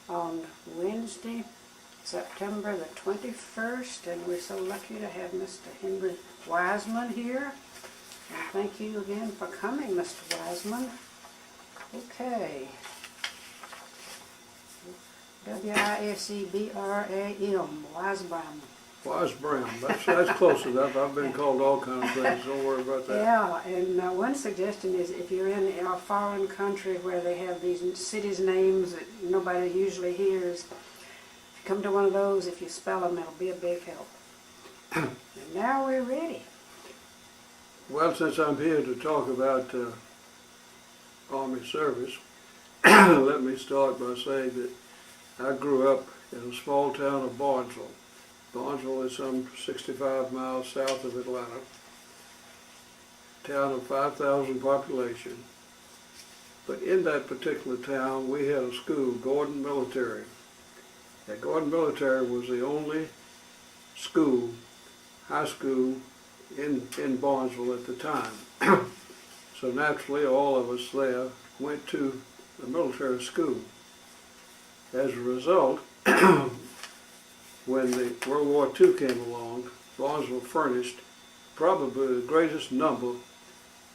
on Wednesday, September the 21st, and we're so lucky to have Mr. Henry Wiseman here. And thank you again for coming, Mr. Wiseman. Okay. W-I-S-E-B-R-A-M, Wisebram. Wisebram, that's close enough. I've been called all kinds of things, don't worry about that. Yeah, and one suggestion is if you're in a foreign country where they have these cities' names that nobody usually hears, if you come to one of those, if you spell them, it'll be a big help. And now we're ready. Well, since I'm here to talk about Army service, let me start by saying that I grew up in a small town of Barnesville. Barnesville is some 65 miles south of Atlanta. Town of 5,000 population. But in that particular town, we had a school, Gordon Military. And Gordon Military was the only school, high school, in Barnesville at the time. So naturally, all of us there went to the military school. As a result, when the World War II came along, Barnesville furnished probably the greatest number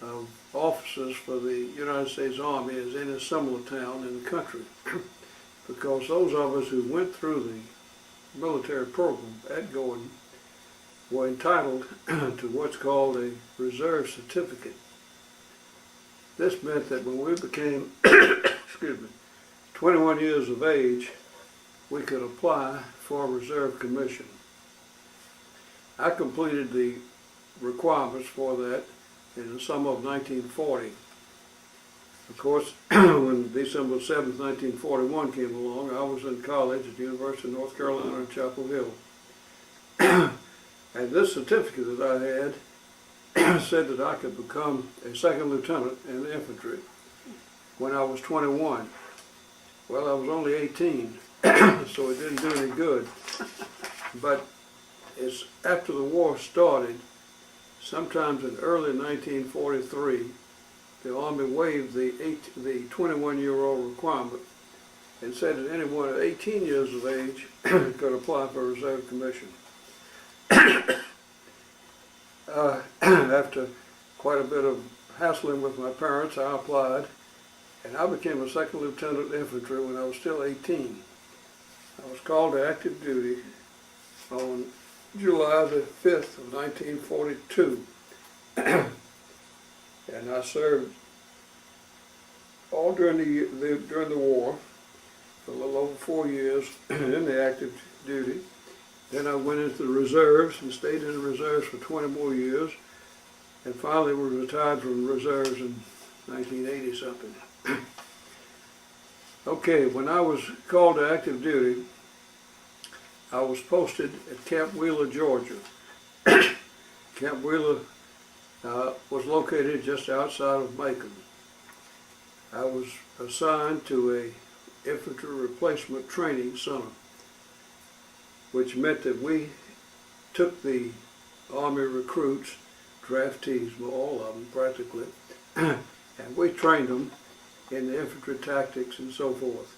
of officers for the United States Army as any similar town in the country. Because those of us who went through the military program at Gordon were entitled to what's called a reserve certificate. This meant that when we became, excuse me, 21 years of age, we could apply for a reserve commission. I completed the requirements for that in the summer of 1940. Of course, when December 7th, 1941 came along, I was in college at the University of North Carolina in Chapel Hill. And this certificate that I had said that I could become a second lieutenant in the infantry when I was 21. Well, I was only 18, so it didn't do any good. But it's after the war started, sometimes in early 1943, the Army waived the 21-year-old requirement and said that anyone at 18 years of age could apply for a reserve commission. After quite a bit of hassling with my parents, I applied, and I became a second lieutenant infantry when I was still 18. I was called to active duty on July the 5th of 1942. And I served all during the war for a little over 4 years in the active duty. Then I went into the reserves and stayed in the reserves for 20 more years, and finally was retired from the reserves in 1980 something. Okay, when I was called to active duty, I was posted at Camp Wheeler, Georgia. Camp Wheeler was located just outside of Macon. I was assigned to a infantry replacement training center, which meant that we took the Army recruits, draftees, well, all of them practically, and we trained them in the infantry tactics and so forth.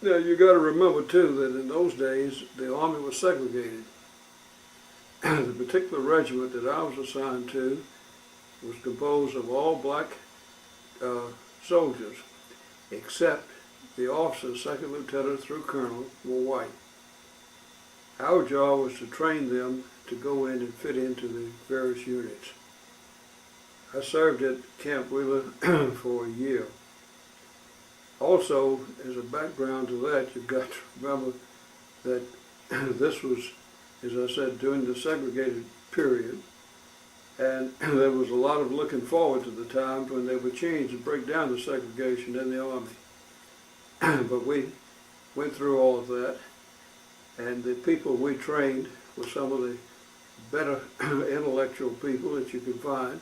Now you got to remember too that in those days the Army was segregated. The particular regiment that I was assigned to was composed of all black soldiers, except the officers, second lieutenant through colonel, were white. Our job was to train them to go in and fit into the various units. I served at Camp Wheeler for a year. Also, as a background to that, you've got to remember that this was, as I said, during the segregated period, and there was a lot of looking forward to the times when they would change and break down the segregation in the Army. But we went through all of that, and the people we trained were some of the better intellectual people that you could find.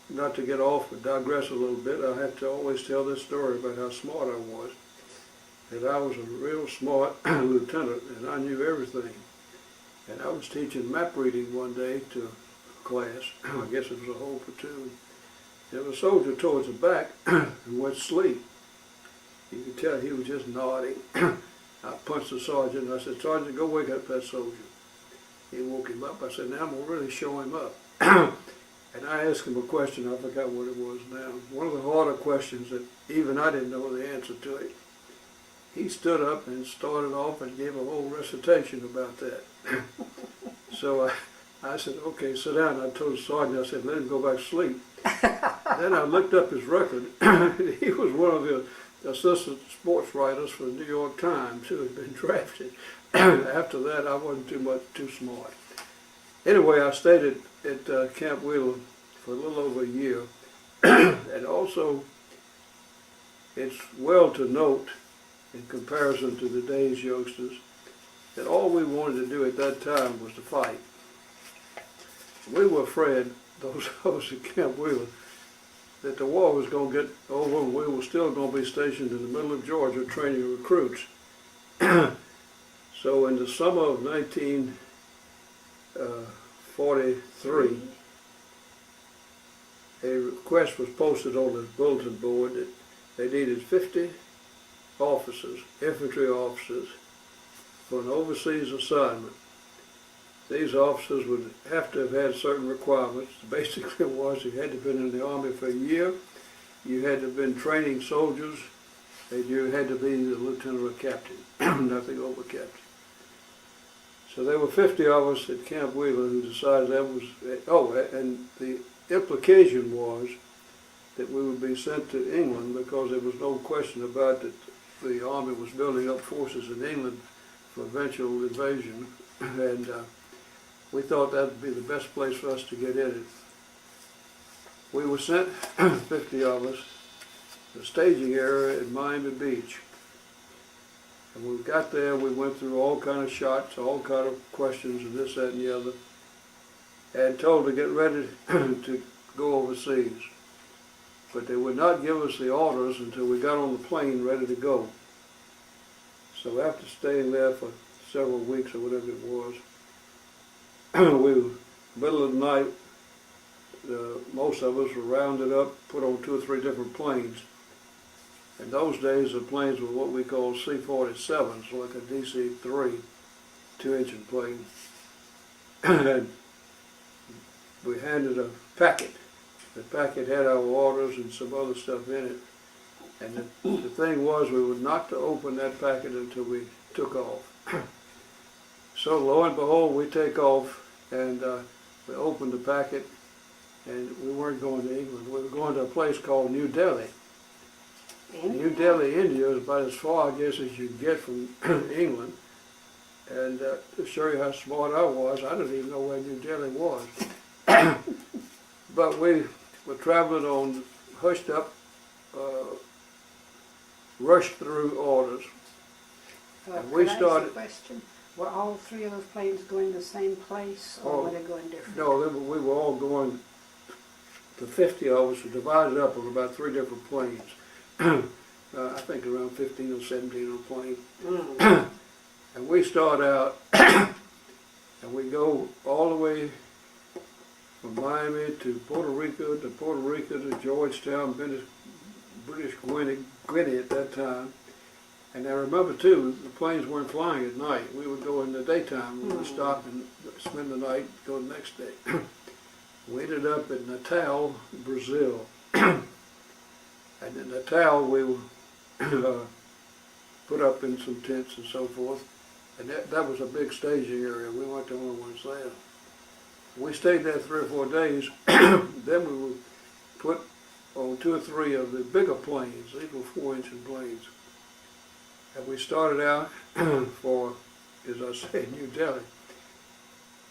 Not to get off but digress a little bit, I have to always tell this story about how smart I was. That I was a real smart lieutenant and I knew everything. And I was teaching map reading one day to a class, I guess it was a whole platoon. There was a soldier towards the back and went to sleep. You tell he was just nodding. I punched the sergeant. I said, "Sergeant, go wake up that soldier." He woke him up. I said, "Now I'm going to really show him up." And I asked him a question. I forgot what it was now. One of the harder questions that even I didn't know the answer to it. He stood up and started off and gave a whole recitation about that. So I said, "Okay, sit down." I told the sergeant, I said, "Let him go back to sleep." Then I looked up his record. He was one of the assistant sports writers for the New York Times who had been drafted. After that, I wasn't too smart. Anyway, I stayed at Camp Wheeler for a little over a year. And also, it's well to note, in comparison to today's youngsters, that all we wanted to do at that time was to fight. We were afraid, those of us at Camp Wheeler, that the war was going to get over and we were still going to be stationed in the middle of Georgia training recruits. So in the summer of 1943, a request was posted on the bulletin board that they needed 50 officers, infantry officers, for an overseas assignment. These officers would have to have had certain requirements. Basically, it was you had to have been in the Army for a year, you had to have been training soldiers, and you had to be the lieutenant or captain, nothing over captain. So there were 50 of us at Camp Wheeler who decided that was, and the implication was that we would be sent to England because there was no question about that the Army was building up forces in England for eventual invasion, and we thought that would be the best place for us to get in it. We were sent, 50 of us, to the staging area at Miami Beach. And when we got there, we went through all kind of shots, all kind of questions, and this, that, and the other, and told to get ready to go overseas. But they would not give us the orders until we got on the plane ready to go. So after staying there for several weeks or whatever it was, we were, middle of the night, most of us were rounded up, put on 2 or 3 different planes. In those days, the planes were what we call C-47s, like a DC-3, 2-engine plane. And we handed a packet. The packet had our orders and some other stuff in it. And the thing was, we were not to open that packet until we took off. So lo and behold, we take off, and we opened the packet, and we weren't going to England. We were going to a place called New Delhi. New Delhi, India is about as far, I guess, as you can get from England. And to show you how smart I was, I didn't even know where New Delhi was. But we were traveling on hushed up, rushed through orders. And we started. Ask a question? Were all 3 of those planes going to the same place, or were they going different? No, we were all going. The 50 of us were divided up on about 3 different planes. I think around 15 or 17 on a plane. And we start out, and we go all the way from Miami to Puerto Rico to Georgetown, British Guinea at that time. And I remember too, the planes weren't flying at night. We would go in the daytime. We would stop and spend the night, go the next day. We ended up in Natal, Brazil. And in Natal, we were put up in some tents and so forth. And that was a big staging area. We weren't the only ones there. We stayed there 3 or 4 days. Then we were put on 2 or 3 of the bigger planes. These were 4-engine planes. And we started out for, as I say, New Delhi.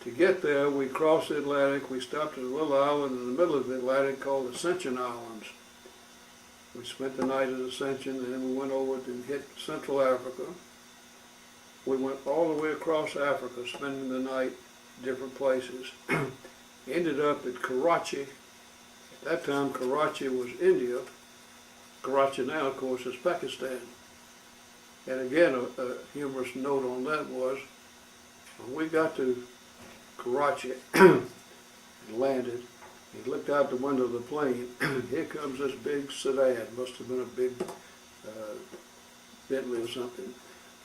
To get there, we crossed the Atlantic. We stopped at a little island in the middle of the Atlantic called Ascension Islands. We spent the night at Ascension, and then we went over to hit Central Africa. We went all the way across Africa, spending the night different places. Ended up at Karachi. At that time, Karachi was India. Karachi now, of course, is Pakistan. And again, a humorous note on that was, when we got to Karachi and landed, he looked out the window of the plane, and here comes this big sedan. Must have been a big Bentley or something,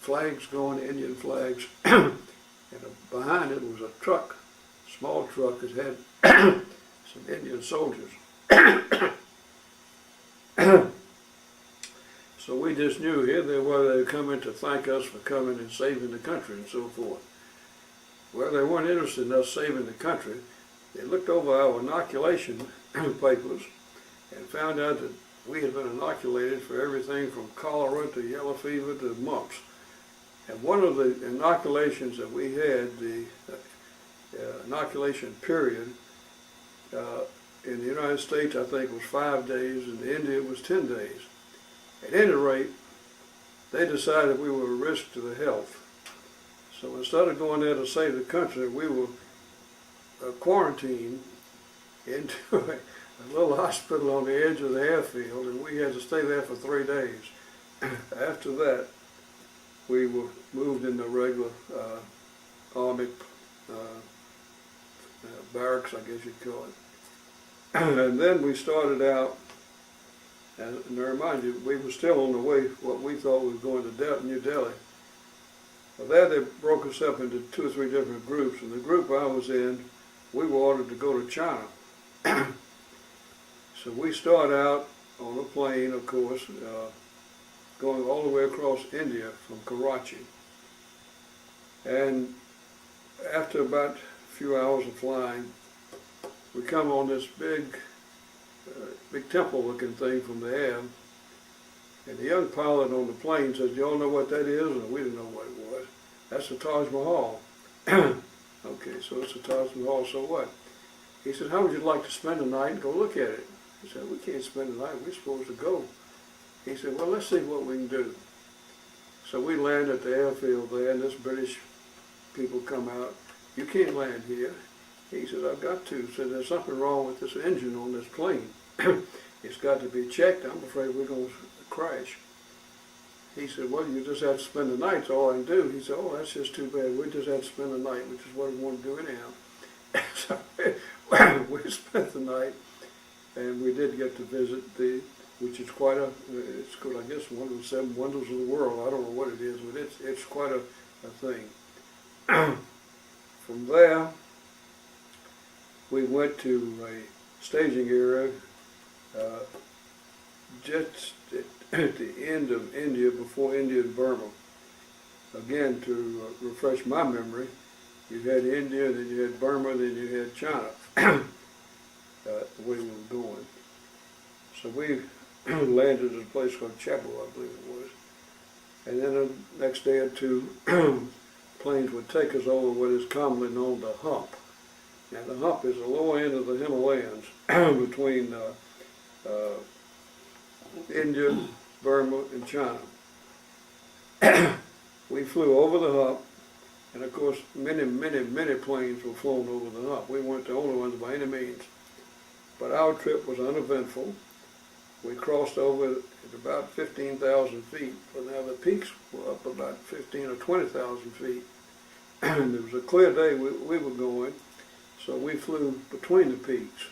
flags going, Indian flags, and behind it was a truck, small truck that had some Indian soldiers. So we just knew here they were coming to thank us for coming and saving the country and so forth. Well, they weren't interested in us saving the country. They looked over our inoculation papers and found out that we had been inoculated for everything from cholera to yellow fever to mumps. And one of the inoculations that we had, the inoculation period, in the United States I think was 5 days, and in India it was 10 days. At any rate, they decided we were a risk to the health. So instead of going there to save the country, we were quarantined into a little hospital on the edge of the airfield, and we had to stay there for 3 days. After that, we were moved into regular army barracks, I guess you'd call it. And then we started out, and to remind you, we were still on the way, what we thought was going to New Delhi. Well, there they broke us up into 2 or 3 different groups, and the group I was in, we were ordered to go to China. So we start out on a plane, of course, going all the way across India from Karachi. And after about a few hours of flying, we come on this big temple-looking thing from the air, and the young pilot on the plane says, "You all know what that is?" And we didn't know what it was. "That's the Taj Mahal." Okay, so it's the Taj Mahal, so what? He said, "How would you like to spend the night and go look at it?" I said, "We can't spend the night, we're supposed to go." He said, "Well, let's see what we can do." So we land at the airfield there, and this British people come out. "You can't land here." He said, "I've got to." He said, "There's something wrong with this engine on this plane. It's got to be checked. I'm afraid we're going to crash." He said, "Well, you just have to spend the night, that's all I can do." He said, "Oh, that's just too bad. We just have to spend the night, which is what we want to do anyhow." So we spent the night, and we did get to visit which is quite it's called, I guess, one of the 7 wonders of the world. I don't know what it is, but it's quite a thing. From there, we went to a staging area just at the end of India, before India and Burma. Again, to refresh my memory, you had India, then you had Burma, then you had China, the way we were going. So we landed at a place called Chabu, I believe it was. And then the next day or 2, planes would take us over what is commonly known the hump. Now the hump is the lower end of the Himalayas between India, Burma, and China. We flew over the hump, and of course many planes were flown over the hump. We weren't the only ones by any means. But our trip was uneventful. We crossed over at about 15,000 feet, but now the peaks were up about 15 or 20,000 feet. And it was a clear day we were going, so we flew between the peaks.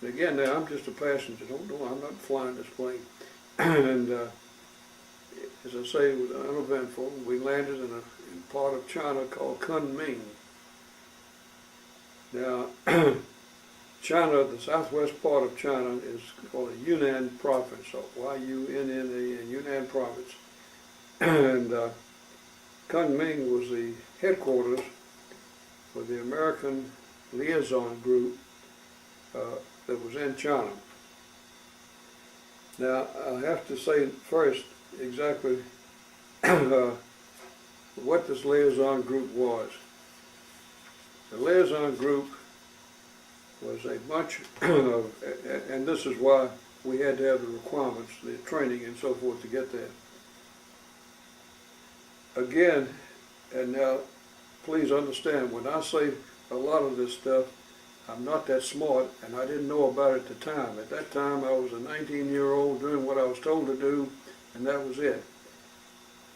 And again, now I'm just a passenger, I'm not flying this plane. And as I say, it was uneventful. We landed in a part of China called Kunming. Now, China, the southwest part of China, is called the Yunnan province, so Y-U-N-N-A, Yunnan province. And Kunming was the headquarters for the American liaison group that was in China. Now, I have to say first exactly what this liaison group was. The liaison group was a bunch of, and this is why we had to have the requirements, the training and so forth to get there. Again, and now please understand, when I say a lot of this stuff, I'm not that smart, and I didn't know about it at the time. At that time, I was a 19-year-old doing what I was told to do, and that was it.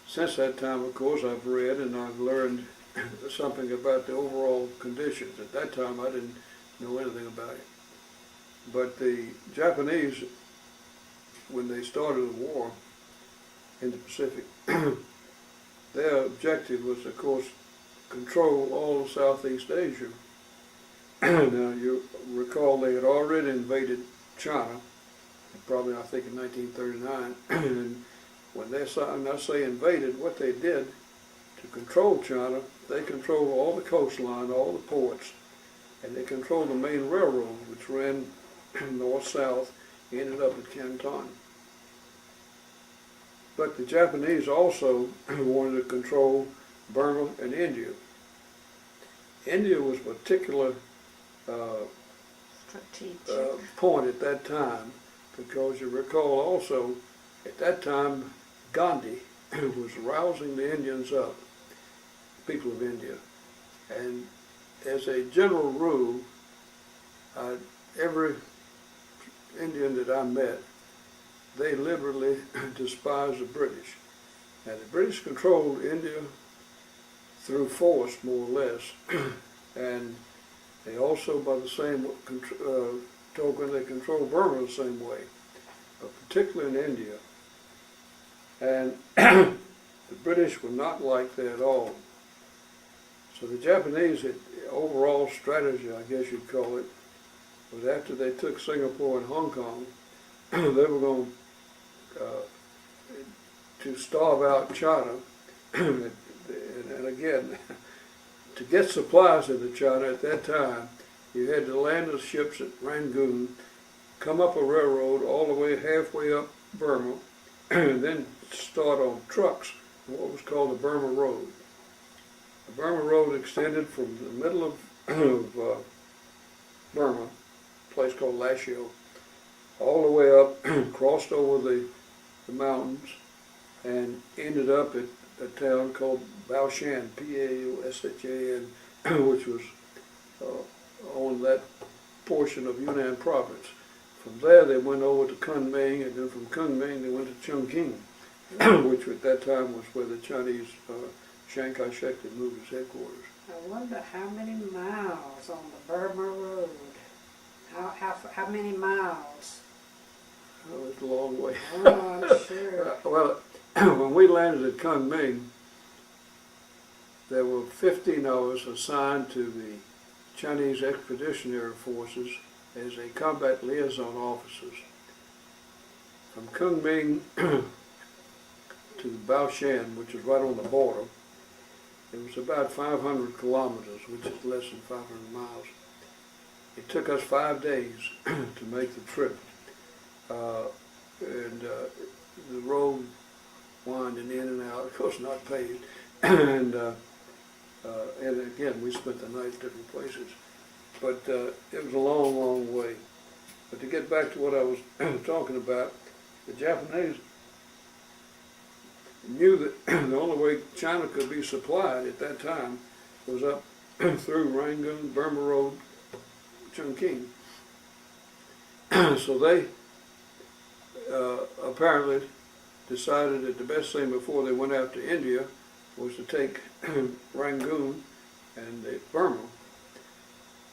Since that time, of course, I've read and I've learned something about the overall conditions. At that time, I didn't know anything about it. But the Japanese, when they started the war, in the Pacific. Their objective was, of course, control all of Southeast Asia. Now, you recall they had already invaded China, probably I think in 1939, and when I say invaded, what they did to control China, they controlled all the coastline, all the ports, and they controlled the main railroad, which ran north-south, ended up at Canton. But the Japanese also wanted to control Burma and India. India was a particular strategic point at that time, because you recall also, at that time, Gandhi was rousing the Indians up, people of India. And as a general rule, every Indian that I met, they liberally despised the British. Now, the British controlled India through force, more or less, and they also, by the same token, they controlled Burma the same way, but particularly in India. And the British were not like that at all. So the Japanese, overall strategy, I guess you'd call it, was after they took Singapore and Hong Kong, they were going to starve out China. And again, to get supplies into China at that time, you had to land the ships at Rangoon, come up a railroad all the way halfway up Burma, and then start on trucks on what was called the Burma Road. The Burma Road extended from the middle of Burma, a place called Lashio, all the way up, crossed over the mountains, and ended up at a town called Baoshan, P-A-O-S-H-A-N, which was on that portion of Yunnan province. From there they went over to Kunming, and then from Kunming they went to Chongqing, which at that time was where the Chinese Chiang Kaishek had moved his headquarters. I wonder how many miles on the Burma Road. How many miles? Oh, it's a long way. Oh, I'm sure. Well, when we landed at Kunming, there were 15 of us assigned to the Chinese Expeditionary Forces as a combat liaison officers. From Kunming to Baoshan, which is right on the border, it was about 500 kilometers, which is less than 500 miles. It took us 5 days to make the trip. The road winding in and out, of course not paved, and again we spent the night at different places. But it was a long, long way. But to get back to what I was talking about, the Japanese knew that the only way China could be supplied at that time was up through Rangoon, Burma Road, Chongqing. So they apparently decided that the best thing before they went out to India was to take Rangoon and Burma.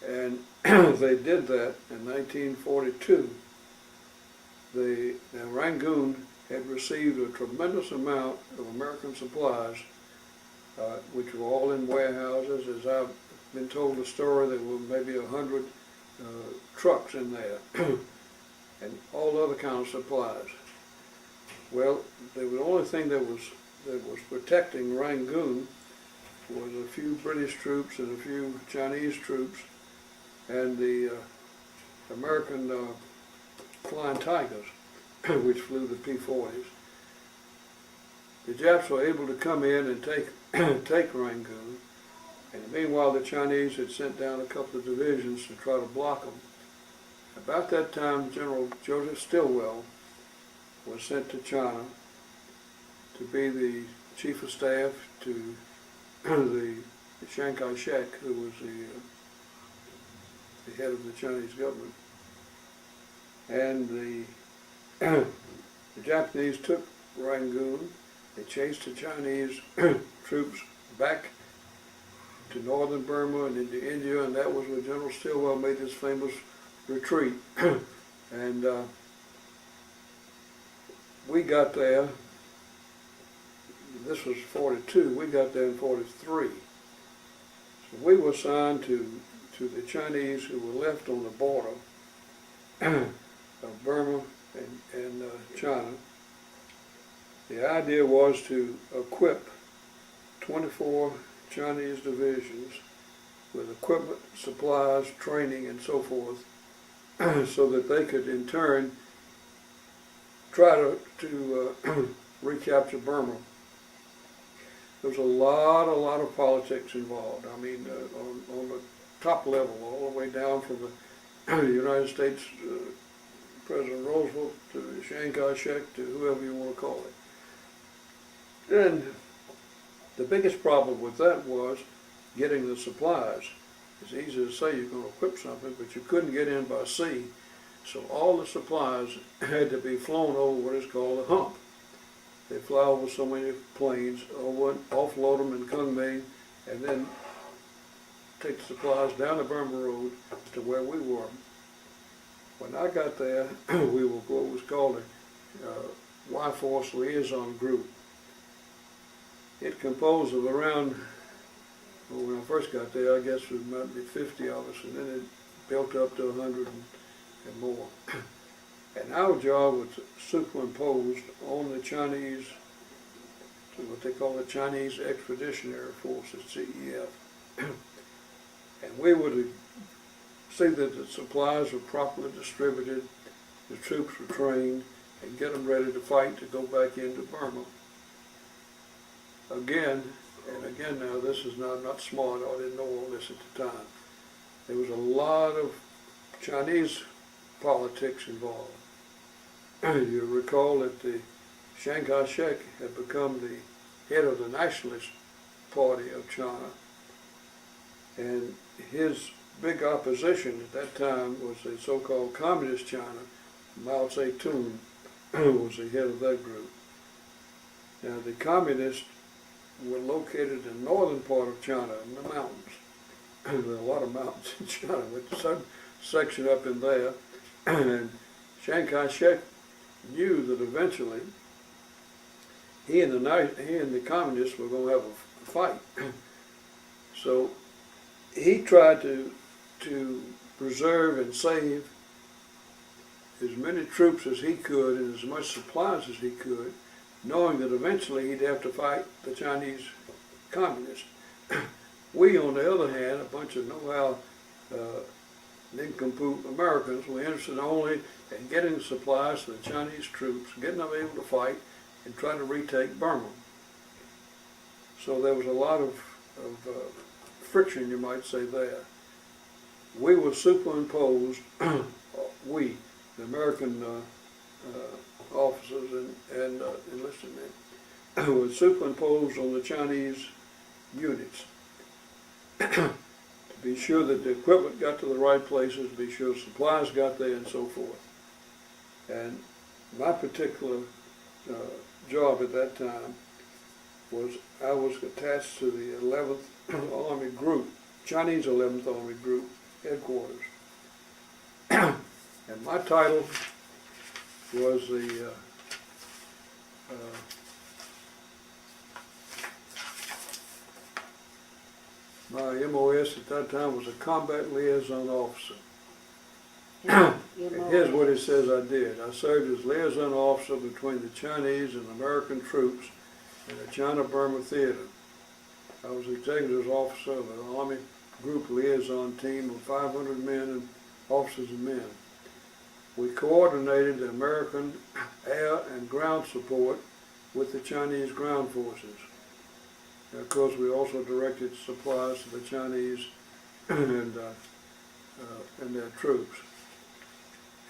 And they did that in 1942. Now Rangoon had received a tremendous amount of American supplies, which were all in warehouses. As I've been told the story, there were maybe 100 trucks in there, and all other kinds of supplies. Well, the only thing that was protecting Rangoon was a few British troops and a few Chinese troops, and the American Flying Tigers, which flew the P-40s. The Japs were able to come in and take Rangoon, and meanwhile the Chinese had sent down a couple of divisions to try to block them. About that time, General Joseph Stilwell was sent to China to be the chief of staff to the Chiang Kaishek, who was the head of the Chinese government. And the Japanese took Rangoon. They chased the Chinese troops back to northern Burma and into India, and that was where General Stilwell made his famous retreat. And we got there this was 42, we got there in 43. So we were assigned to the Chinese who were left on the border of Burma and China. The idea was to equip 24 Chinese divisions with equipment, supplies, training, and so forth, so that they could in turn try to recapture Burma. There's a lot of politics involved. I mean, on the top level, all the way down from the United States President Roosevelt to Chiang Kaishek to whoever you want to call it. And the biggest problem with that was getting the supplies. It's easy to say you're going to equip something, but you couldn't get in by sea. So all the supplies had to be flown over what is called a hump. They fly over so many planes, offload them in Chongqing, and then take the supplies down the Burma Road to where we were. When I got there, we were what was called a Y-Force Liaison Group. It composed of around, well, when I first got there, I guess there might be 50 of us, and then it built up to 100 and more. And our job was superimposed on the Chinese, what they call the Chinese Expeditionary Forces, CEF. And we would see that the supplies were properly distributed, the troops were trained, and get them ready to fight to go back into Burma. Again, and again now, this is not smart, I didn't know all this at the time. There was a lot of Chinese politics involved. You recall that the Chiang Kaishek had become the head of the Nationalist Party of China, and his big opposition at that time was the so-called Communist China. Mao Zedong was the head of that group. Now the Communists were located in the northern part of China, in the mountains. There are a lot of mountains in China, with some section up in there. And Chiang Kai-shek knew that eventually he and the communists were going to have a fight. So he tried to preserve and save as many troops as he could and as much supplies as he could, knowing that eventually he'd have to fight the Chinese communists. We, on the other hand, a bunch of know-how nincompoop Americans, were interested only in getting the supplies to the Chinese troops, getting them able to fight, and trying to retake Burma. So there was a lot of friction, you might say, there. We were superimposed, we, the American officers and enlisted men, were superimposed on the Chinese units to be sure that the equipment got to the right places, to be sure supplies got there, and so forth. And my particular job at that time was I was attached to the 11th Army Group, Chinese 11th Army Group headquarters. And my title was the my MOS at that time was a Combat Liaison Officer. And here's what it says I did. I served as liaison officer between the Chinese and American troops in the China-Burma theater. I was executive officer of an Army Group liaison team of 500 men and officers and men. We coordinated the American air and ground support with the Chinese ground forces. And of course, we also directed supplies to the Chinese and their troops.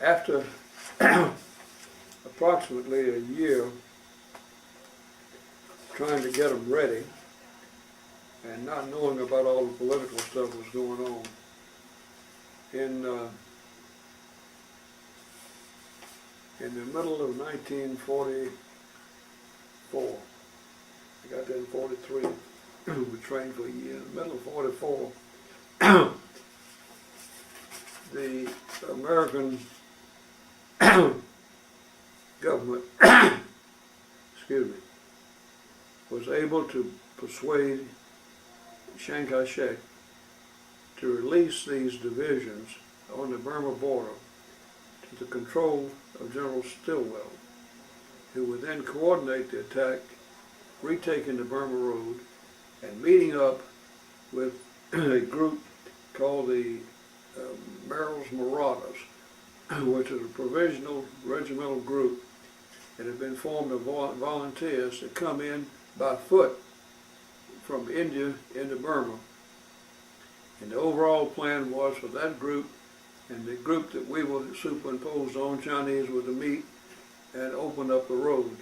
After approximately a year trying to get them ready and not knowing about all the political stuff that was going on, in the middle of 1944, I got there in 43, we trained for a year. In the middle of 44, the American government, excuse me, was able to persuade Chiang Kaishek to release these divisions on the Burma border to the control of General Stilwell, who would then coordinate the attack, retaking the Burma Road, and meeting up with a group called the Merrill's Marauders, which is a provisional regimental group that had been formed of volunteers to come in by foot from India into Burma. And the overall plan was for that group and the group that we were superimposed on, Chinese, were to meet and open up the road.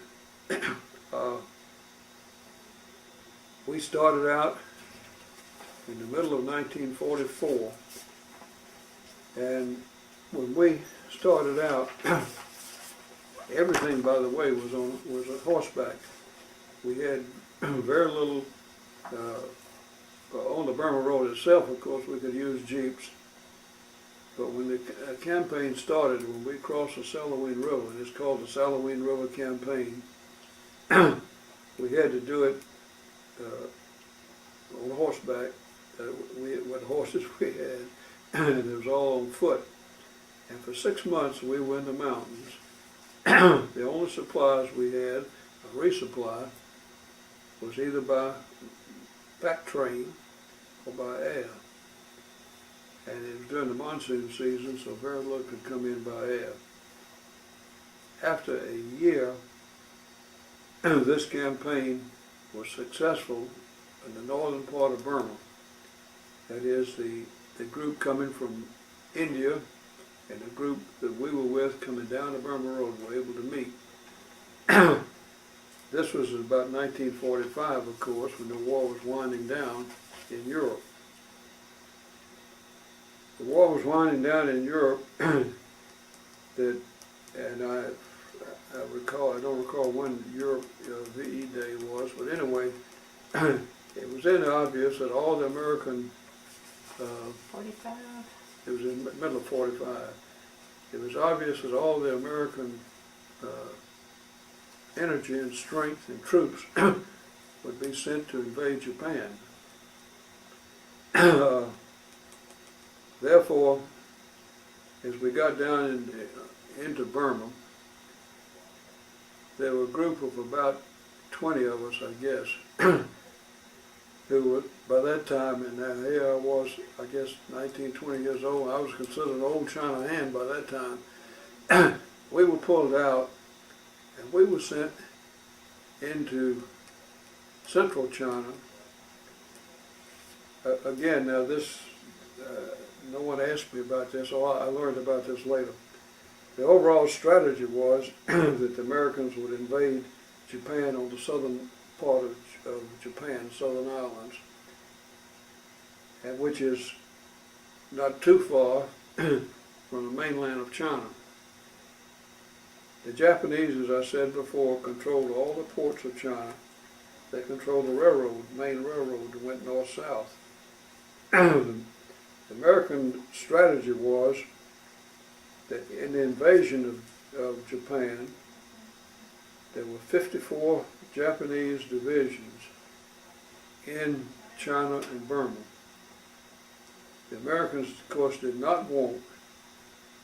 We started out in the middle of 1944, and when we started out, everything, by the way, was a horseback. We had very little on the Burma Road itself. Of course, we could use jeeps. But when the campaign started, when we crossed the Salaween River, and it's called the Salaween River Campaign, we had to do it on horseback. What horses we had, and it was all on foot. And for 6 months, we were in the mountains. The only supplies we had, a resupply, was either by pack train or by air. And it was during the monsoon season, so very little could come in by air. After a year, this campaign was successful in the northern part of Burma. That is, the group coming from India and the group that we were with coming down the Burma Road were able to meet. This was about 1945, of course, when the war was winding down in Europe. The war was winding down in Europe, and I don't recall when Europe VE Day was, but anyway, it was then obvious that all the American 45? It was in the middle of 45. It was obvious that all the American energy and strength and troops would be sent to invade Japan. Therefore, as we got down into Burma, there were a group of about 20 of us, I guess, who were, by that time, and now here I was, I guess, 19, 20 years old. I was considered an old China hand by that time. We were pulled out, and we were sent into central China. Again, now this, no one asked me about this, so I learned about this later. The overall strategy was that the Americans would invade Japan on the southern part of Japan, southern islands, and which is not too far from the mainland of China. The Japanese, as I said before, controlled all the ports of China. They controlled the railroad, main railroad that went north-south. The American strategy was that in the invasion of Japan, there were 54 Japanese divisions in China and Burma. The Americans, of course, did not want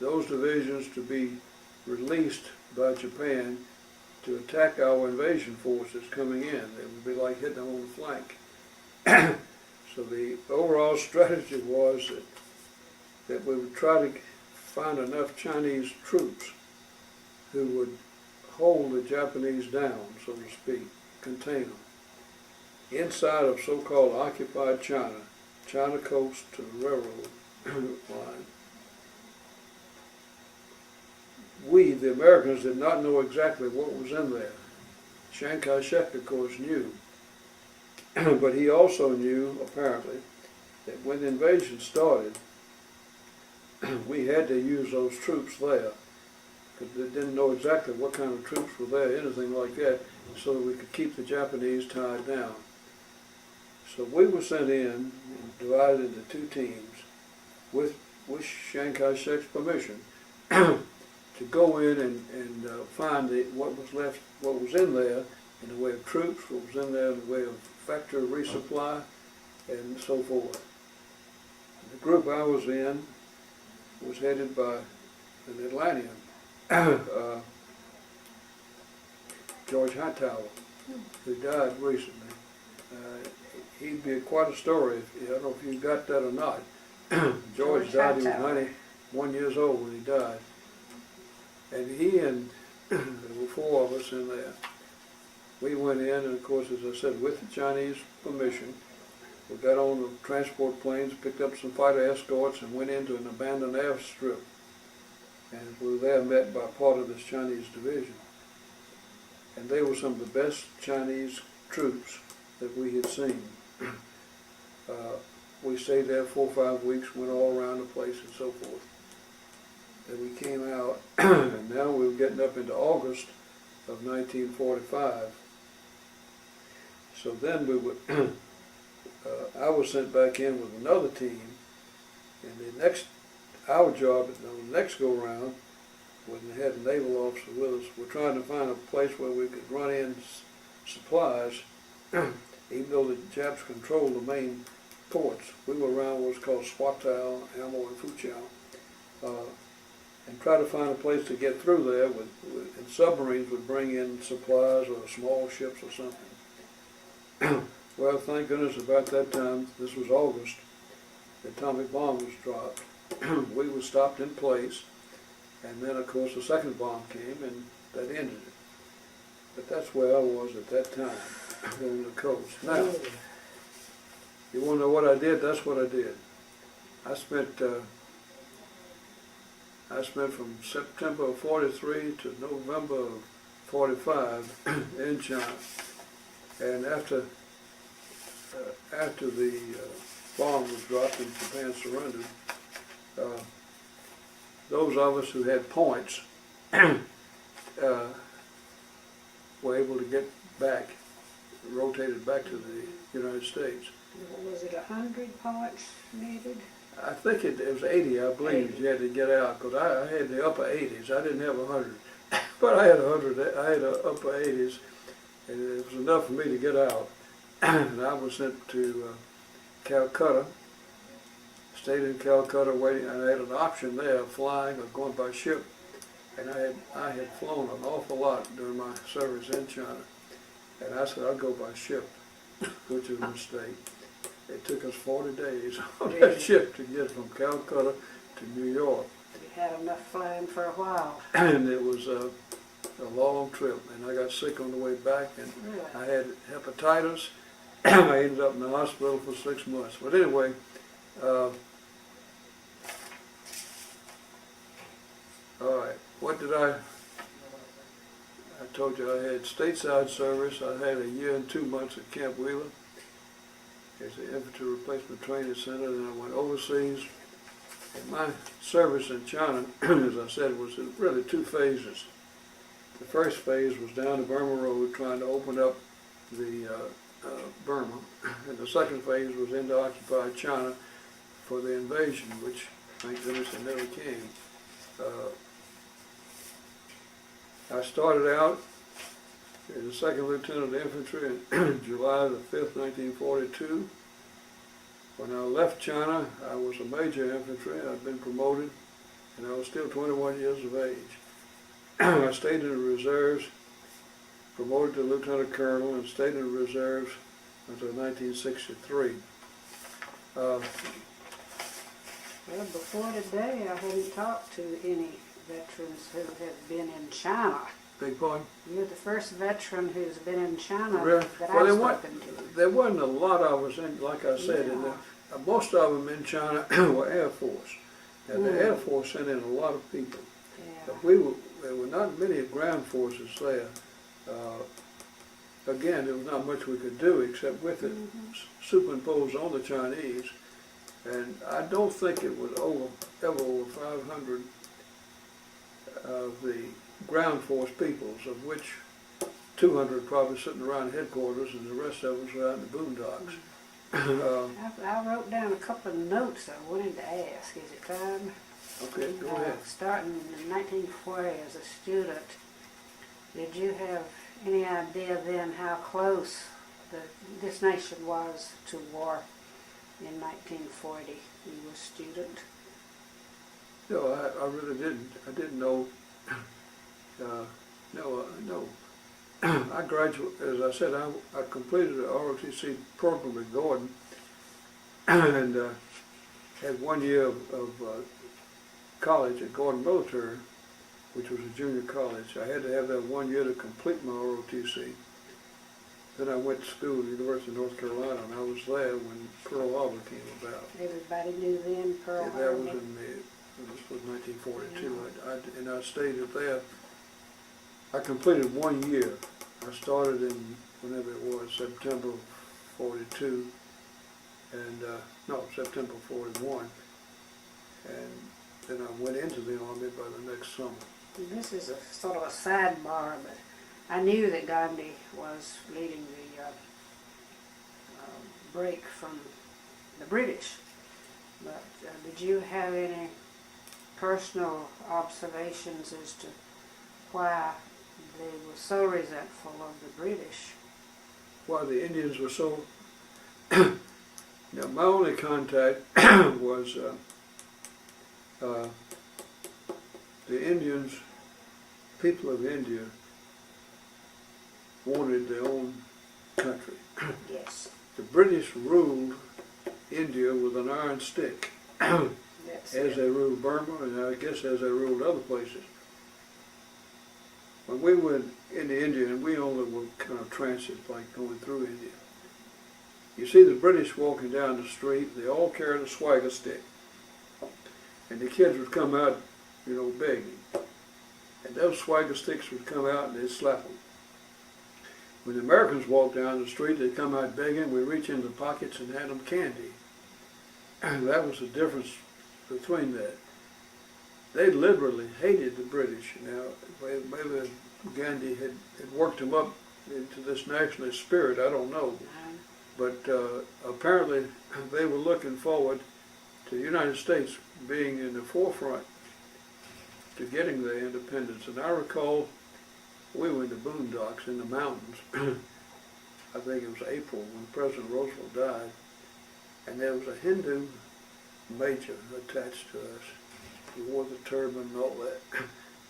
those divisions to be released by Japan to attack our invasion forces coming in. It would be like hitting them on the flank. So the overall strategy was that we would try to find enough Chinese troops who would hold the Japanese down, so to speak, contain them, inside of so-called occupied China, China coast to the railroad line. We, the Americans, did not know exactly what was in there. Chiang Kaishek, of course, knew. But he also knew, apparently, that when the invasion started, we had to use those troops there, because they didn't know exactly what kind of troops were there, anything like that, so that we could keep the Japanese tied down. So we were sent in, divided into two teams, with Chiang Kai-shek's permission, to go in and find what was left, what was in there, in the way of troops, what was in there in the way of factory resupply, and so forth. The group I was in was headed by an Atlantean, George Hightower, who died recently. He'd be quite a story. I don't know if you got that or not. George died, he was 91 years old when he died. And he and there were 4 of us in there. We went in, and of course, as I said, with the Chinese permission, we got on the transport planes, picked up some fighter escorts, and went into an abandoned airstrip. And we were there met by part of this Chinese division. And they were some of the best Chinese troops that we had seen. We stayed there 4 or 5 weeks, went all around the place and so forth. Then we came out, and now we were getting up into August of 1945. So then we would, I was sent back in with another team, and our job on the next go round, when they had a naval officer with us, we're trying to find a place where we could run in supplies, even though the Japs controlled the main ports. We were around what's called Swatow, Amo, and Fuchao, and try to find a place to get through there, and submarines would bring in supplies or small ships or something. Well, thank goodness about that time, this was August, the atomic bomb was dropped. We were stopped in place, and then of course the second bomb came, and that ended it. But that's where I was at that time, on the coast. Now, you want to know what I did? That's what I did. I spent from September of 43 to November of 45 in China. And after the bomb was dropped and Japan surrendered, those of us who had points were able to get back, rotated back to the United States. Was it 100 points needed? I think it was 80, I believe, 80. You had to get out, because I had the upper 80s. I didn't have 100, but I had 100. I had the upper 80s, and it was enough for me to get out. And I was sent to Calcutta. Stayed in Calcutta waiting, and I had an option there of flying or going by ship. And I had flown an awful lot during my service in China, and I said I'd go by ship, which is a mistake. It took us 40 days on that ship to get from Calcutta to New York. You had enough flying for a while. And it was a long trip, and I got sick on the way back, and Really? I had hepatitis. I ended up in the hospital for 6 months. But anyway, all right, what did I told you I had stateside service. I had 1 year and 2 months at Camp Wheeler as the Infantry Replacement Training Center. Then I went overseas. And my service in China, as I said, was in really 2 phases. The first phase was down the Burma Road trying to open up the Burma, and the second phase was into occupied China for the invasion, which thank goodness it never came. I started out as a second lieutenant of infantry in July the 5th, 1942. When I left China, I was a major infantry. I'd been promoted, and I was still 21 years of age. I stayed in the reserves, promoted to lieutenant colonel, and stayed in the reserves until 1963. Well, before today, I hadn't talked to any veterans who have been in China. Big pardon? You're the first veteran who's been in China Really? that Well, I've spoken to. there wasn't a lot of us in, like I said, in the, most of them in China were Air Force. And the Air Force sent in a lot of people. Yeah. But there were not many ground forces there. Again, there was not much we could do except with it superimposed on the Chinese. And I don't think it was ever over 500 of the ground force peoples, of which 200 probably sitting around headquarters, and the rest of us were out in the boondocks. I wrote down a couple of notes I wanted to ask. Is it time? Okay, go ahead. Starting in 1940 as a student, did you have any idea then how close this nation was to war in 1940? You were a student. No, I really didn't. I didn't know. No. I graduated, as I said, I completed the ROTC program at Gordon and had 1 year of college at Gordon Military, which was a junior college. I had to have that 1 year to complete my ROTC. Then I went to school at the University of North Carolina, and I was there when Pearl Harbor came about. Everybody knew then Pearl Harbor. That was this was 1942, yeah. And I stayed up there. I completed 1 year. I started in, whenever it was, September 42, and, no, September 41, and then I went into the Army by the next summer. This is a sort of a sidebar, but I knew that Gandhi was leading the break from the British, but did you have any personal observations as to why they were so resentful of the British? Why the Indians were so... Now, my only contact was the Indians, people of India, wanted their own country. Yes. The British ruled India with an iron stick, That's as they ruled Burma, and I guess as they ruled other places. When we went into India, and we only were kind of transit, like going through India, you see the British walking down the street, they all carried a swagger stick. And the kids would come out, begging. And those swagger sticks would come out and they'd slap them. When the Americans walked down the street, they'd come out begging, we'd reach into the pockets and hand them candy. And that was the difference between that. They literally hated the British. Now, maybe Gandhi had worked them up into this nationalist spirit, I don't know. But apparently they were looking forward to the United States being in the forefront to getting their independence. And I recall we were in the boondocks in the mountains. I think it was April when President Roosevelt died. And there was a Hindu major attached to us. He wore the turban and all that.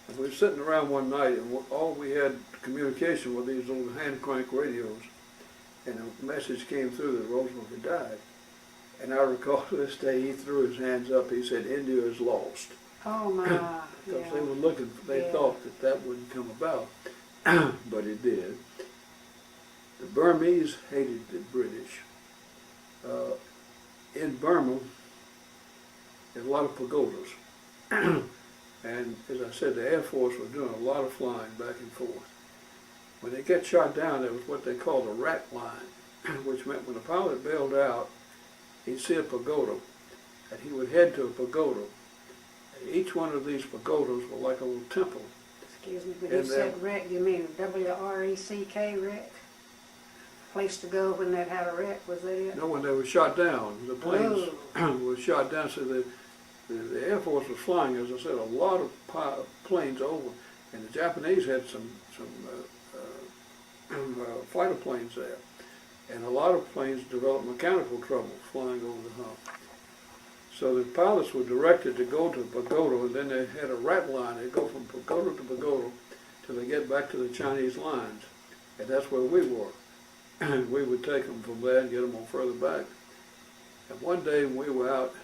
And we were sitting around one night, and all we had communication with these little hand crank radios. And a message came through that Roosevelt had died. And I recall to this day, he threw his hands up, he said, "India is lost." Oh my, Because yeah. they were looking, they thought that wouldn't come about, but it did. The Burmese hated the British. In Burma, there's a lot of pagodas. And as I said, the Air Force was doing a lot of flying back and forth. When they get shot down, there was what they called a rat line, which meant when a pilot bailed out, he'd see a pagoda, and he would head to a pagoda. And each one of these pagodas were like a little temple. Excuse me, when you said wreck, you mean W-R-E-C-K, wreck? Place to go when that had a wreck, was that it? No, when they were shot down, the planes were shot down, so the Air Force was flying, as I said, a lot of planes over, and the Japanese had some fighter planes there. And a lot of planes developed mechanical trouble flying over the hump. So the pilots were directed to go to pagoda, and then they had a rat line. They'd go from pagoda to pagoda till they get back to the Chinese lines. And that's where we were. And we would take them from there and get them on further back. And one day we were out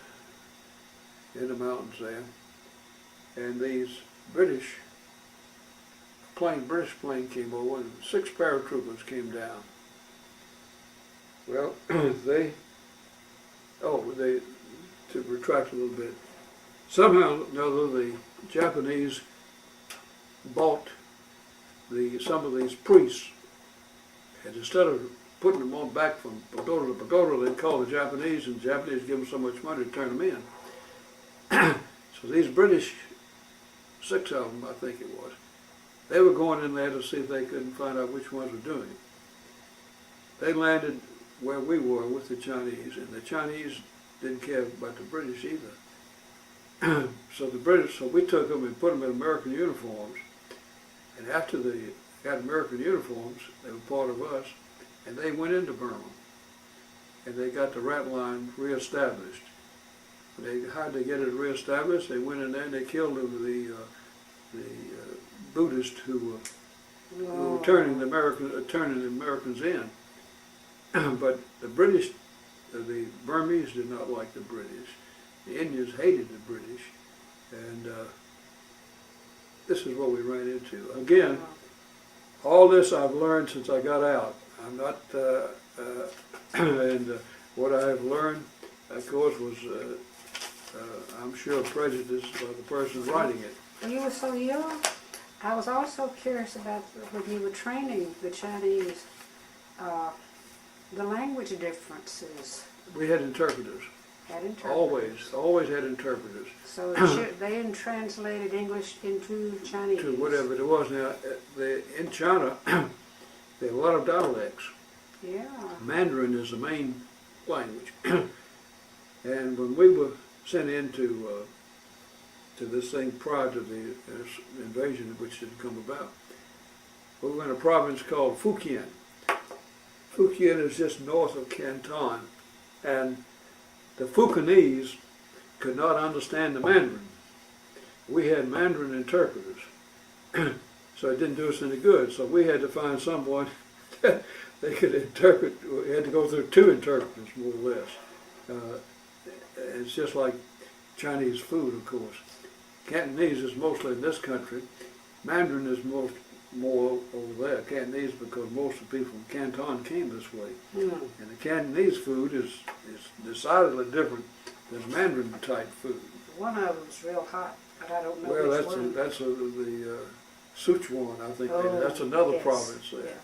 in the mountains there, and these British plane came over, and 6 paratroopers came down. Well, to retract a little bit, somehow or another the Japanese bought some of these priests, and instead of putting them on back from pagoda to pagoda, they'd call the Japanese, and the Japanese give them so much money to turn them in. So these British, 6 of them I think it was, they were going in there to see if they couldn't find out which ones were doing it. They landed where we were with the Chinese, and the Chinese didn't care about the British either. So we took them and put them in American uniforms, and after the got American uniforms. They were part of us, and they went into Burma, and they got the rat line reestablished. How'd they get it reestablished? They went in there and they killed the Buddhists who were turning the Americans in. But the British, the Burmese did not like the British. The Indians hated the British, and this is what we ran into. Again, all this I've learned since I got out. I'm not, and what I have learned, of course, was, I'm sure, prejudiced by the person writing it. When you were so young, I was also curious about when you were training the Chinese, the language differences. We had interpreters. Had interpreters. Always had interpreters. So they translated English into Chinese. To whatever it was. Now, in China, there are a lot of dialects. Yeah. Mandarin is the main language. And when we were sent into to this thing prior to the invasion, which didn't come about, we were in a province called Fujian. Fujian is just north of Canton, and the Fukienese could not understand the Mandarin. We had Mandarin interpreters, so it didn't do us any good. So we had to find someone that they could interpret. We had to go through two interpreters, more or less. It's just like Chinese food, of course. Cantonese is mostly in this country. Mandarin is more over there, Cantonese, because most of the people from Canton came this way. And the Cantonese food is decidedly different than Mandarin type food. One of them's real hot, but I don't know well, which one. That's the Sichuan, I think. Oh, that's another yes, province there.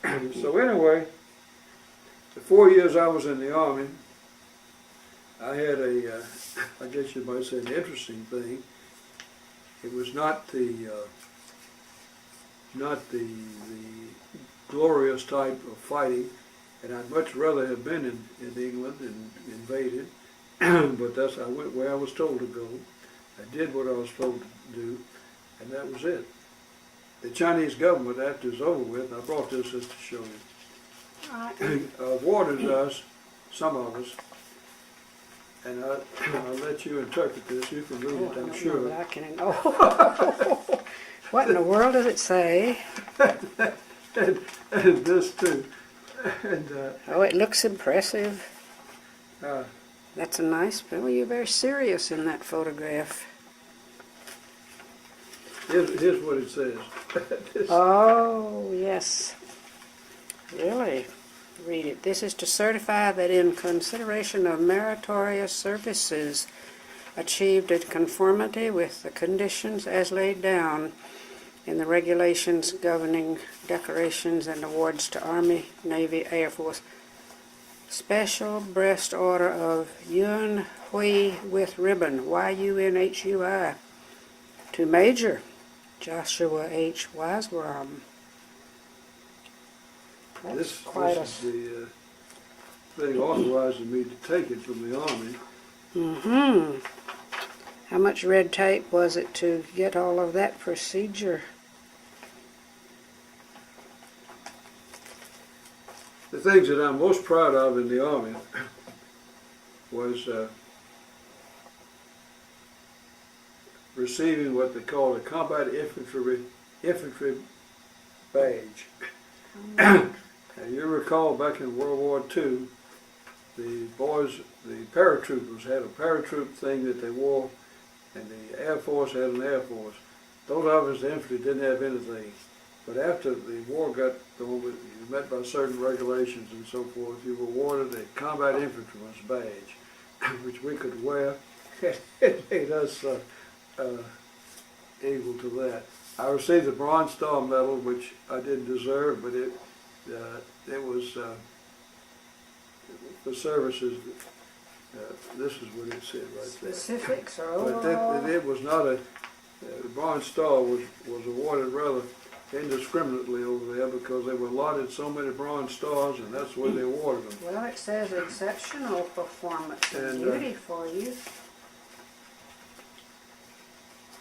Yeah. So anyway, the 4 years I was in the Army, I had I guess you might say, an interesting thing. It was not the glorious type of fighting, and I'd much rather have been in England and invaded, but I went where I was told to go. I did what I was told to do, and that was it. The Chinese government, after it's over with, and I brought this just to show you, awarded us, some of us, and I'll let you interpret this. You can read it, I'm sure. But I can. Oh. What in the world does it say? and this too. And, oh, it looks impressive. uh, That's a nice. Well, you're very serious in that photograph. here's what it says. Oh, yes. Really? Read it. This is to certify that in consideration of meritorious services achieved in conformity with the conditions as laid down in the regulations governing decorations and awards to Army, Navy, Air Force, Special Breast Order of Yun Hui with ribbon, Y-U-N-H-U-I, to Major Joshua H. Wisebram. This is the thing authorizing me to take it from the Army. Mm-hmm. How much red tape was it to get all of that procedure? The things that I'm most proud of in the Army was receiving what they call a combat infantry badge. And you recall back in World War II, the paratroopers had a paratroop thing that they wore, and the Air Force had an Air Force. Those of us in the infantry didn't have anything. But after the war got going, you met by certain regulations and so forth, you were awarded a combat infantryman's badge, which we could wear. It made us equal to that. I received the Bronze Star Medal, which I didn't deserve, but it was for services. This is what it said right there. Specifics or overall? But it was not a. The Bronze Star was awarded rather indiscriminately over there because they were allotted so many Bronze Stars, and that's where they awarded them. Well, it says exceptional performance and duty for you.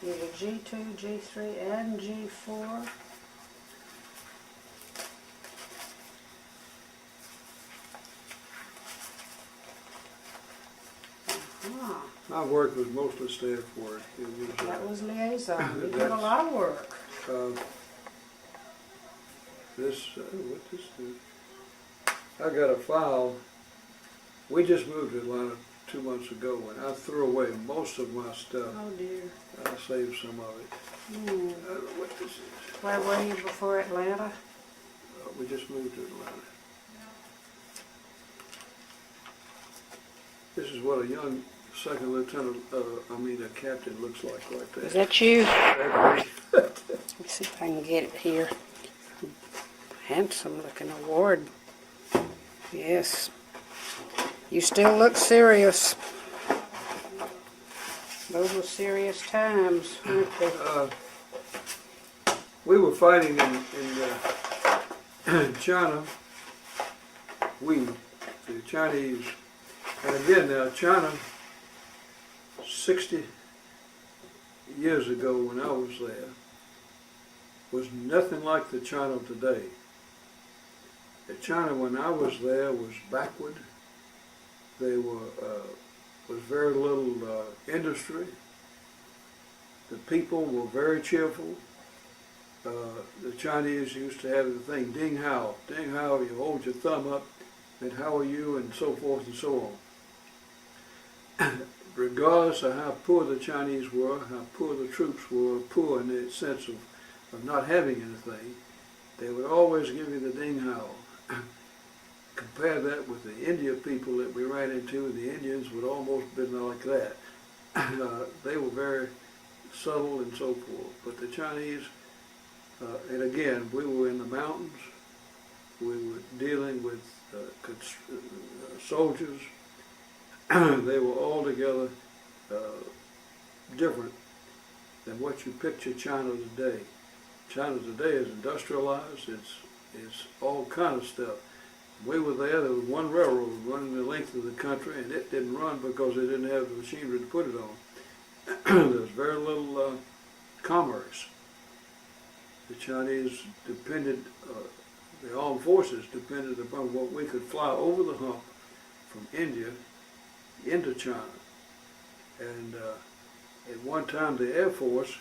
Either G2, G3, and G4. Ah, My work was mostly staff work. It was, that was liaison. You did a lot of work. What this do? I got a file. We just moved to Atlanta 2 months ago, and I threw away most of my stuff. Oh dear. I saved some of it. I don't know what this is. Where were you before Atlanta? We just moved to Atlanta. This is what a young second lieutenant, a captain looks like right there. Is that you? That's me. Let's see if I can get it here. Handsome looking award. Yes. You still look serious. Those were serious times, weren't they? We were fighting in China. The Chinese, and again now China, 60 years ago when I was there, was nothing like the China of today. The China when I was there was backward. There was very little industry. The people were very cheerful. The Chinese used to have the thing, ding hao. Ding hao, you hold your thumb up, and how are you, and so forth and so on. Regardless of how poor the Chinese were, how poor the troops were, poor in the sense of not having anything, they would always give you the ding hao. Compare that with the India people that we ran into, and the Indians would almost been like that. They were very subtle and so forth, but the Chinese, and again, we were in the mountains, we were dealing with soldiers. They were altogether different than what you picture China today. China today is industrialized, it's all kind of stuff. We were there was one railroad running the length of the country, and it didn't run because they didn't have the machinery to put it on. There was very little commerce. The Chinese depended, the armed forces depended upon what we could fly over the hump from India into China. And at one time the Air Force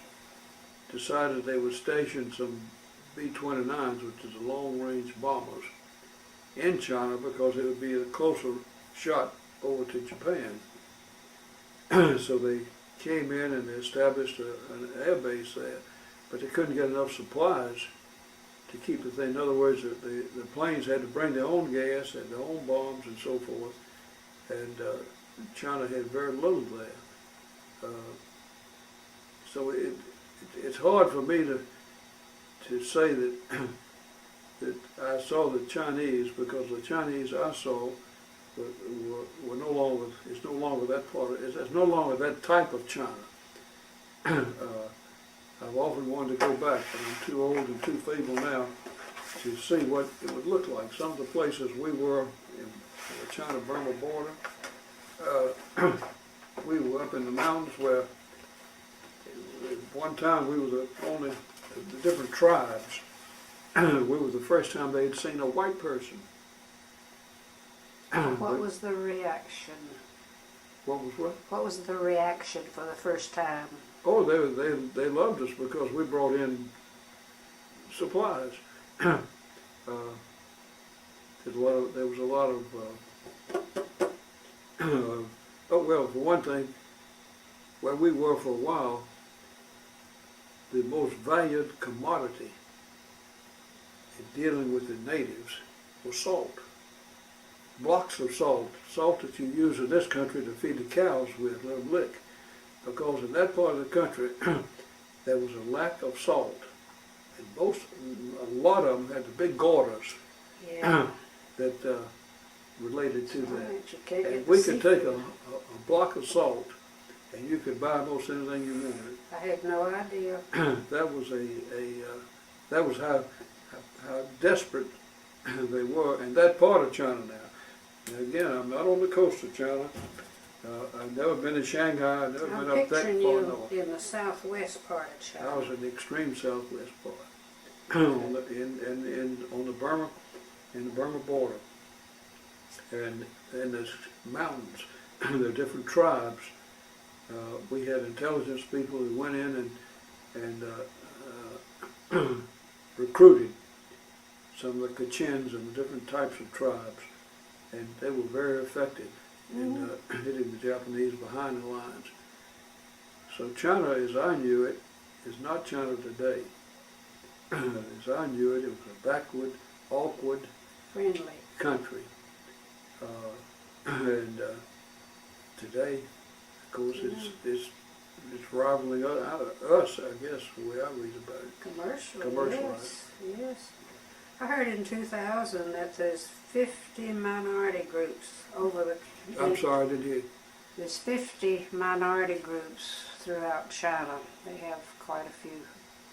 decided they would station some B-29s, which is the long-range bombers, in China because it would be a closer shot over to Japan. So they came in and they established an air base there, but they couldn't get enough supplies to keep the thing. In other words, the planes had to bring their own gas and their own bombs and so forth, and China had very little there. So it's hard for me to say that that I saw the Chinese, because the Chinese I saw were no longer, it's no longer that part of, it's no longer that type of China. I've often wanted to go back, but I'm too old and too feeble now to see what it would look like. Some of the places we were in the China-Burma border, we were up in the mountains where at one time we were the only, the different tribes, we were the first time they had seen a white person. What was the reaction? What was what? What was the reaction for the first time? Oh, they loved us because we brought in supplies. There was a lot of oh well, for one thing, where we were for a while, the most valued commodity in dealing with the natives was salt. Blocks of salt, salt that you use in this country to feed the cows with, let them lick. Because in that part of the country, there was a lack of salt. And a lot of them had the big gordas that related to that. And we could take a block of salt, and you could buy most anything you wanted. I had no idea. That was how desperate they were in that part of China now. And again, I'm not on the coast of China. I've never been to Shanghai. I've never been up that far north. In the southwest part of China. I was in the extreme southwest part, on the Burma border, and there's mountains. There are different tribes We had intelligence people who went in and recruited some of the Kachins and the different types of tribes, and they were very effective in hitting the Japanese behind the lines. So China, as I knew it, is not China today. As I knew it, it was a backward, awkward, Friendly. country. And today, of course, it's rivaling us, I guess, the way I read about it. Commercialized. Yes. I heard in 2000 that there's 50 minority groups over the... I'm sorry, I didn't hear. There's 50 minority groups throughout China. They have quite a few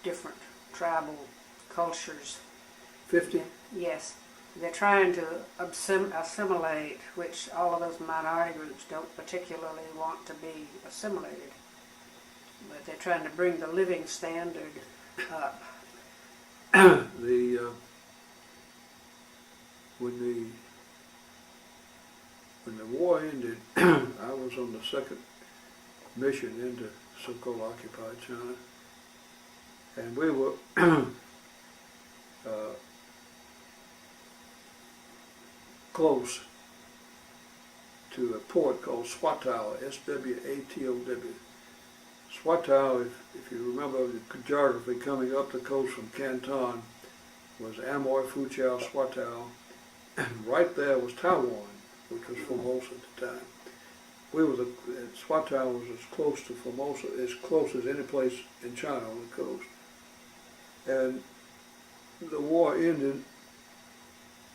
different tribal cultures. 50? Yes. They're trying to assimilate, which all of those minority groups don't particularly want to be assimilated. But they're trying to bring the living standard up. When the war ended, I was on the second mission into so-called occupied China, and we were close to a port called Swatow, S-W-A-T-O-W. Swatow, if you remember the geography coming up the coast from Canton, was Amoy, Foochow, Swatow, and right there was Taiwan, which was Formosa at the time. Swatow was as close to Formosa, as close as any place in China on the coast. And the war ended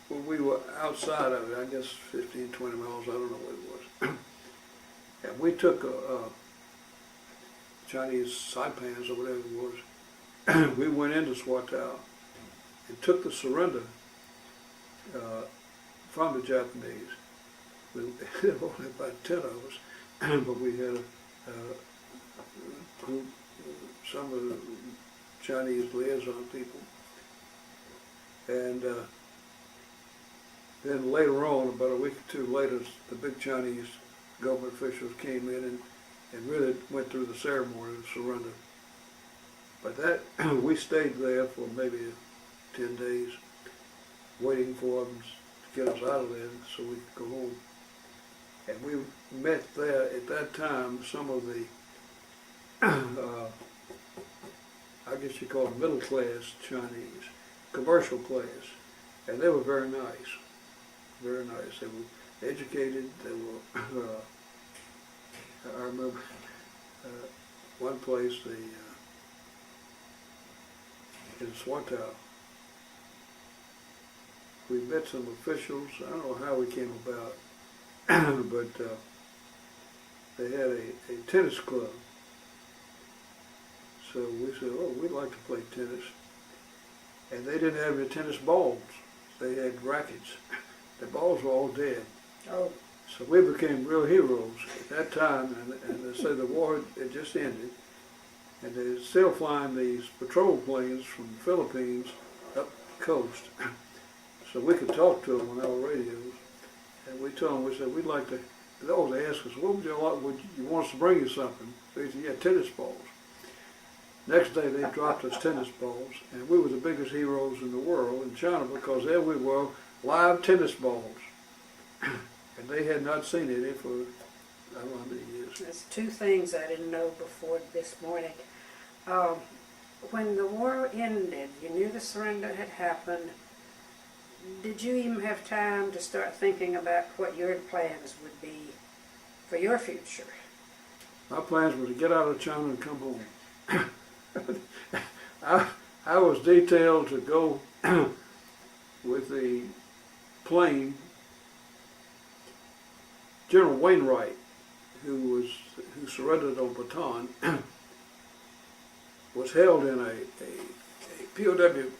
when we were outside of it, I guess 15, 20 miles, I don't know what it was. And we took Chinese saipans or whatever it was. We went into Swatow and took the surrender from the Japanese. There were only about 10 of us, but we had a group, some of the Chinese liaison people. And then later on, about a week or two later, the big Chinese government officials came in and really went through the ceremony of surrender. But that, we stayed there for maybe 10 days, waiting for them to get us out of there so we could go home. And we met there at that time some of the, I guess you call them middle class Chinese, commercial class, and they were very nice, very nice. They were educated, they were, I remember one place, in Swatow, we met some officials. I don't know how we came about, but they had a tennis club. So we said, oh, we'd like to play tennis. And they didn't have any tennis balls. They had rackets. The balls were all dead. Oh. So we became real heroes at that time, and they say the war had just ended, and they're still flying these patrol planes from the Philippines up the coast. So we could talk to them on our radios, and we told them, we said, we'd like to, they asked us, what would you like, would you want us to bring you something? We said, yeah, tennis balls. Next day they dropped us tennis balls, and we were the biggest heroes in the world in China because there we were, live tennis balls. And they had not seen any for, I don't know how many years. There's two things I didn't know before this morning. When the war ended, you knew the surrender had happened. Did you even have time to start thinking about what your plans would be for your future? My plans were to get out of China and come home. I was detailed to go with the plane. General Wainwright, who surrendered on Bataan, was held in a POW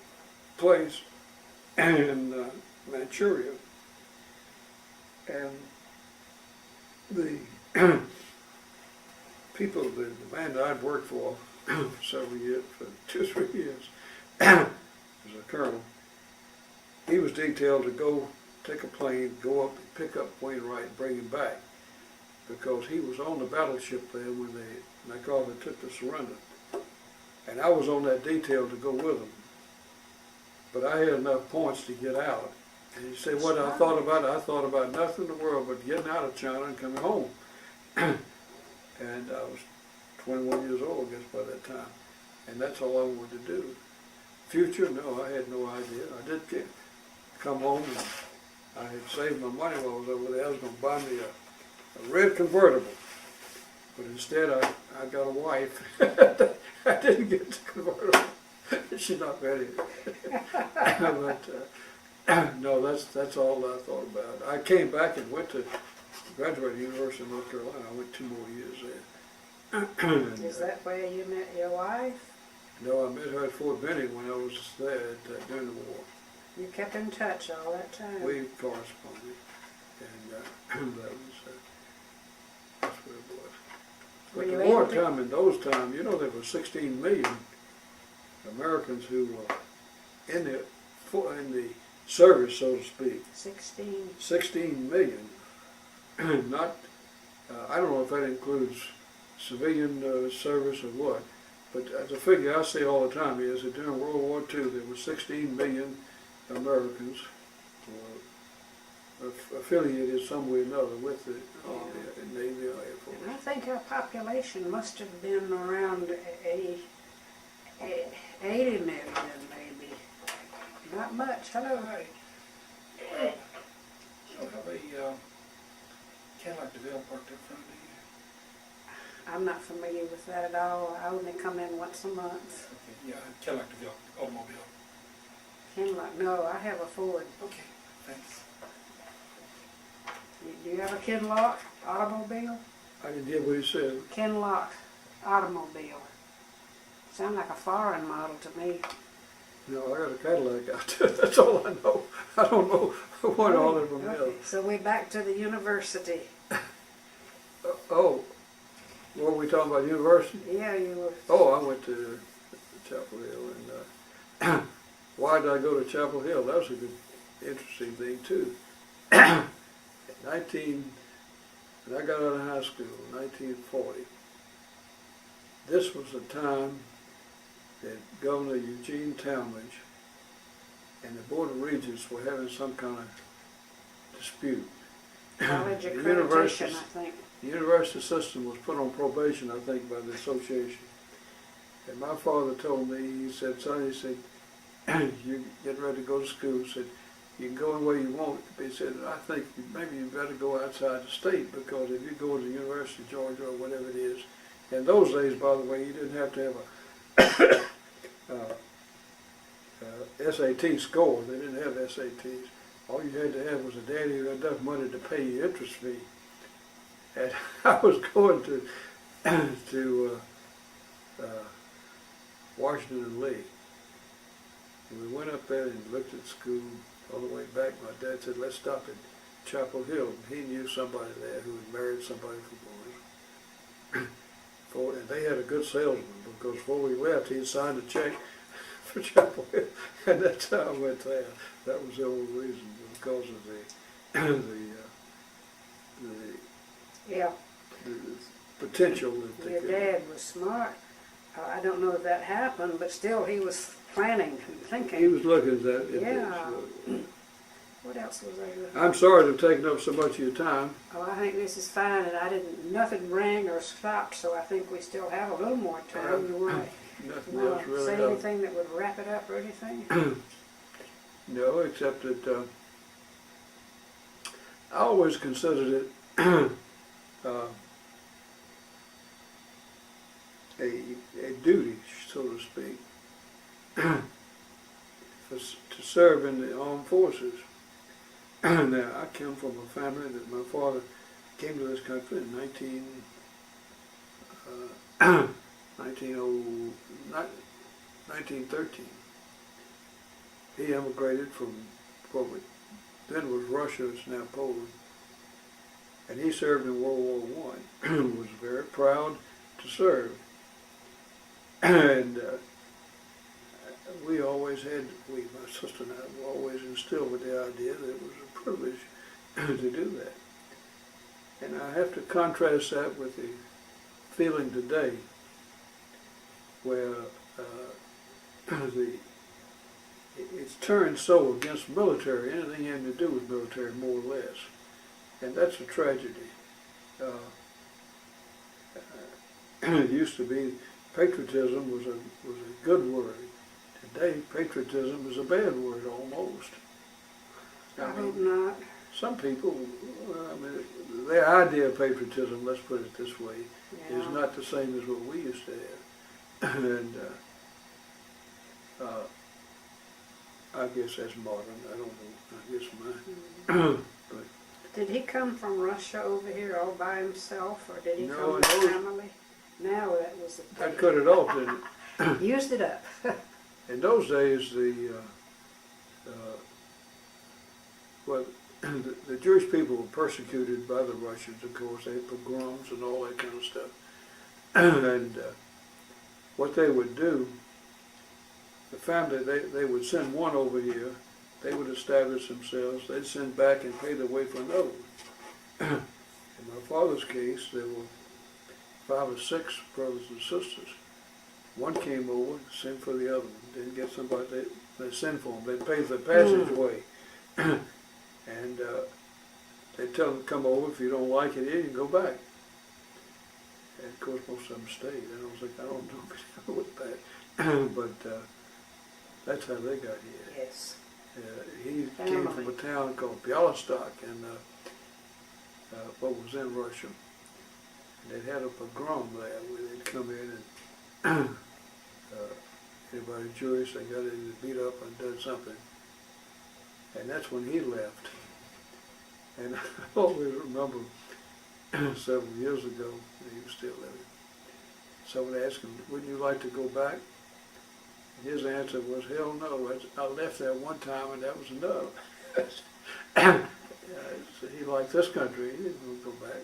place in Manchuria, and the people, the man that I'd worked for several years, for 2 or 3 years, as a colonel, he was detailed to go take a plane, go up and pick up Wainwright and bring him back. because he was on the battleship there when MacArthur took the surrender. And I was on that detail to go with him. But I had enough points to get out. And he said, what I thought about it, I thought about nothing in the world but getting out of China and coming home. And I was 21 years old, I guess, by that time. And that's all I wanted to do. Future, no, I had no idea. I did come home and I had saved my money while I was over there. I was going to buy me a red convertible. But instead I got a wife. I didn't get the convertible. She's not ready. But no, that's all I thought about. I came back and went to graduate University of North Carolina. I went 2 more years there. Is that where you met your wife? No, I met her at Fort Benning when I was there during the war. You kept in touch all that time? We corresponded, and that's where it was. But the wartime in those times, you know, there were 16 million Americans who were in the service, so to speak. 16. 16 million. Not, I don't know if that includes civilian service or what, but the figure I say all the time is that during World War II there were 16 million Americans who were affiliated some way or another with the Army and Navy or Air Force. And I think our population must have been around 80 million, maybe. Not much. Hello. Hi. You have a Cadillac DeVille parked in front of you? I'm not familiar with that at all. I only come in once a month. Okay, yeah, Cadillac DeVille automobile. Kinlock. No, I have a Ford. Okay, thanks. Do you have a Kinlock automobile? I didn't hear what he said. Kinlock automobile. Sound like a foreign model to me. No, I got a Cadillac out there. That's all I know. I don't know what all of them Okay, so we're back to the university. Oh, what were we talking about, university? Yeah, you were. Oh, I went to Chapel Hill, and why did I go to Chapel Hill? That was a good, interesting thing too. When I got out of high school, 1940, this was the time that Governor Eugene Talmadge and the Board of Regents were having some kind of dispute. College The accreditation, I think. The university system was put on probation, I think, by the association. And my father told me, he said, son, he said, you get ready to go to school. He said, you can go anywhere you want. But he said, I think maybe you better go outside the state, because if you go to the University of Georgia or whatever it is, in those days, by the way, you didn't have to have a SAT score. They didn't have SATs. All you had to have was a daddy who had enough money to pay your interest fee. And I was going to Washington and Lee. And we went up there and looked at school all the way back. My dad said, let's stop at Chapel Hill. He knew somebody there who had married somebody from boys. And they had a good salesman, because before we left, he had signed a check for Chapel Hill. And that's how I went there. That was the only reason, because of Yeah. the potential that they Your could. dad was smart. I don't know if that happened, but still he was planning and thinking. He was looking at that. Yeah. What else was there? I'm sorry to have taken up so much of your time. Oh, I think this is fine, and nothing rang or stopped, so I think we still have a little more time. You want Nothing to else really. say anything that would wrap it up or anything? No, except that I always considered it a duty, so to speak, to serve in the armed forces. Now, I come from a family that my father came to this country in 1913. He emigrated from what then was Russia, it's now Poland, and he served in World War I. Was very proud to serve, and we always had, my sister and I, were always instilled with the idea that it was a privilege to do that. And I have to contrast that with the feeling today where it's turned so against military, anything having to do with military, more or less. And that's a tragedy. It used to be patriotism was a good word. Today, patriotism is a bad word almost. I hope not. Some people, their idea of patriotism, let's put it this way, is Yeah. not the same as what we used to have. And I guess that's modern. I don't know. I guess mine. But Did he come from Russia over here all by himself, or did he No, come with those- family? No, that was the that cut it off, didn't it? Used it up. In those days, the Jewish people were persecuted by the Russians, of course. They had pogroms and all that kind of stuff. And what they would do, the family, they would send one over here, they would establish themselves, they'd send back and pay the way for another one. In my father's case, there were 5 or 6 brothers and sisters. One came over, sent for the other one. Didn't get somebody, they send for them. They'd pay the passageway. And they'd tell them to come over. If you don't like it here, you can go back. And of course, most of them stayed. I don't know with that. But that's how they got here. Yes. He came from a town called Bialystok, and what was in Russia. And they'd had a pogrom there where they'd come in and anybody Jewish, they got in beat up and did something. And that's when he left. And I always remember several years ago, he was still living, someone asked him, wouldn't you like to go back? And his answer was, hell no, I left there one time and that was enough. So he liked this country, he didn't want to go back.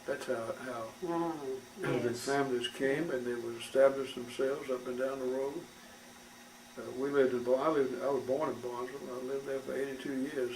That's how the Yes. families came and they would establish themselves up and down the road. We lived in I was born in Barnesville. I lived there for 82 years.